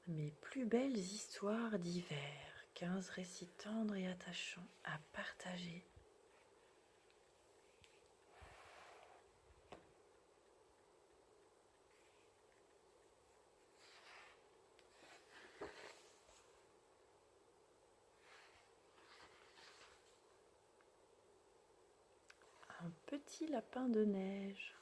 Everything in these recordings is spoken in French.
Mes plus belles histoires d'hiver, 15 récits tendres et attachants à partager. Un petit lapin de neige.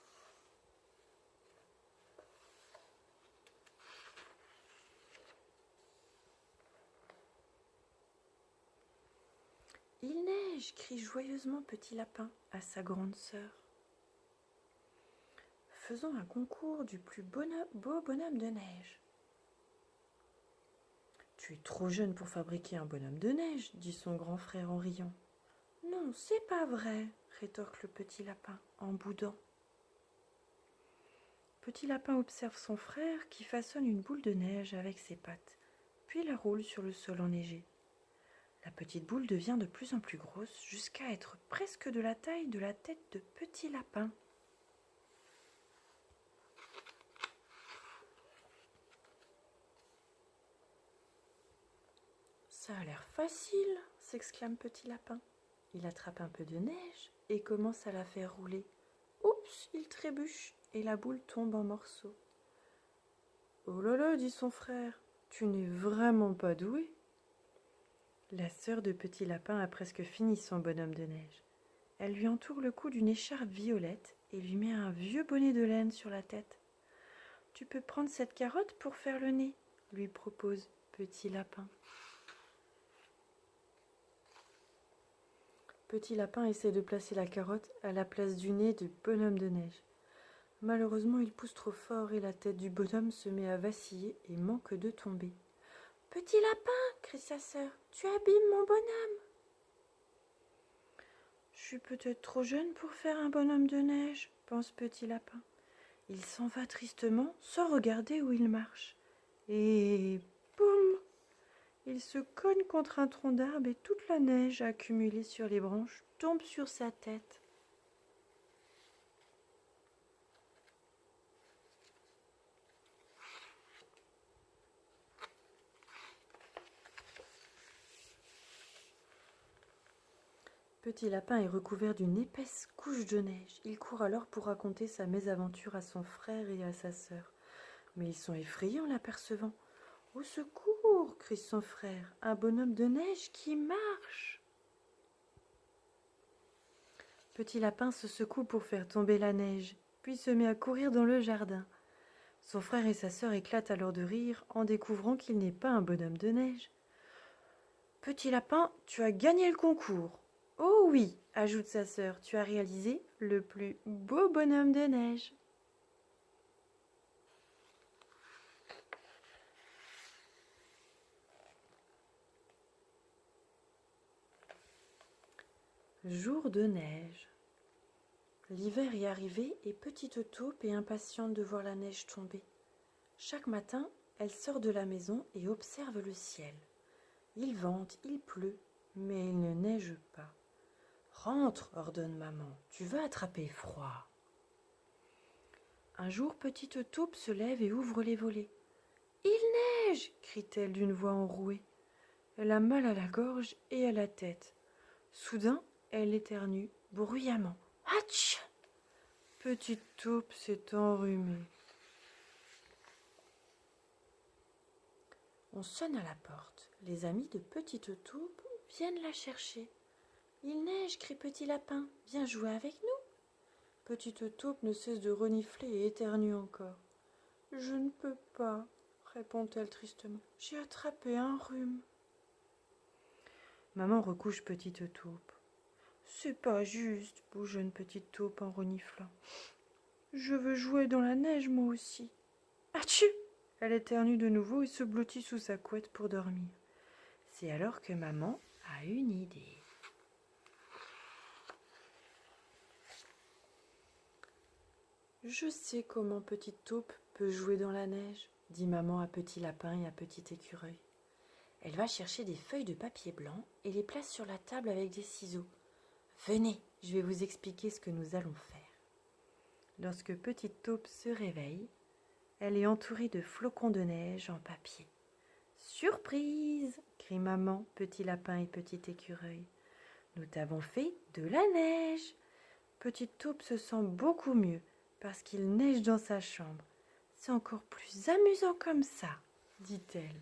Il neige, crie joyeusement Petit Lapin à sa grande sœur. Faisons un concours du plus beau bonhomme de neige. Tu es trop jeune pour fabriquer un bonhomme de neige, dit son grand frère en riant. Non, c'est pas vrai, rétorque le petit lapin en boudant. Petit Lapin observe son frère qui façonne une boule de neige avec ses pattes, puis la roule sur le sol enneigé. La petite boule devient de plus en plus grosse jusqu'à être presque de la taille de la tête de Petit Lapin. Ça a l'air facile, s'exclame Petit Lapin. Il attrape un peu de neige et commence à la faire rouler. Oups, il trébuche et la boule tombe en morceaux. Oh là là, dit son frère, tu n'es vraiment pas doué. La sœur de Petit Lapin a presque fini son bonhomme de neige. Elle lui entoure le cou d'une écharpe violette et lui met un vieux bonnet de laine sur la tête. « Tu peux prendre cette carotte pour faire le nez » lui propose Petit Lapin. Petit Lapin essaie de placer la carotte à la place du nez du bonhomme de neige. Malheureusement, il pousse trop fort et la tête du bonhomme se met à vaciller et manque de tomber. « Petit Lapin » crie sa sœur, « tu abîmes mon bonhomme !»« Je suis peut-être trop jeune pour faire un bonhomme de neige, » pense Petit Lapin. Il s'en va tristement sans regarder où il marche. Et boum! Il se cogne contre un tronc d'arbre et toute la neige accumulée sur les branches tombe sur sa tête. Petit Lapin est recouvert d'une épaisse couche de neige. Il court alors pour raconter sa mésaventure à son frère et à sa sœur. Mais ils sont effrayés en l'apercevant. « Au secours !» crie son frère. « Un bonhomme de neige qui marche !» Petit Lapin se secoue pour faire tomber la neige, puis se met à courir dans le jardin. Son frère et sa sœur éclatent alors de rire en découvrant qu'il n'est pas un bonhomme de neige. « Petit Lapin, tu as gagné le concours !»« Oh oui !» ajoute sa sœur, « tu as réalisé le plus beau bonhomme de neige !» Jour de neige. L'hiver est arrivé et Petite Taupe est impatiente de voir la neige tomber. Chaque matin, elle sort de la maison et observe le ciel. Il vente, il pleut, mais il ne neige pas. « Rentre, ordonne maman, tu vas attraper froid. » Un jour, Petite Taupe se lève et ouvre les volets. « Il neige !» crie-t-elle d'une voix enrouée. Elle a mal à la gorge et à la tête. Soudain, elle éternue bruyamment. « Hatch !» Petite Taupe s'est enrhumée. On sonne à la porte. Les amis de Petite Taupe viennent la chercher. « Il neige !» crie Petit Lapin. « Viens jouer avec nous !» Petite Taupe ne cesse de renifler et éternue encore. « Je ne peux pas, » répond-elle tristement. « J'ai attrapé un rhume. » Maman recouche Petite Taupe. « C'est pas juste, » bougeonne Petite Taupe en reniflant. « Je veux jouer dans la neige, moi aussi. » Atchou ! Elle éternue de nouveau et se blottit sous sa couette pour dormir. C'est alors que maman a une idée. « Je sais comment Petite Taupe peut jouer dans la neige, » dit maman à Petit Lapin et à Petit Écureuil. Elle va chercher des feuilles de papier blanc et les place sur la table avec des ciseaux. « Venez, je vais vous expliquer ce que nous allons faire. » Lorsque Petite Taupe se réveille, elle est entourée de flocons de neige en papier. Surprise! Crie maman, petit lapin et petit écureuil. Nous t'avons fait de la neige. Petite taupe se sent beaucoup mieux parce qu'il neige dans sa chambre. C'est encore plus amusant comme ça, dit-elle.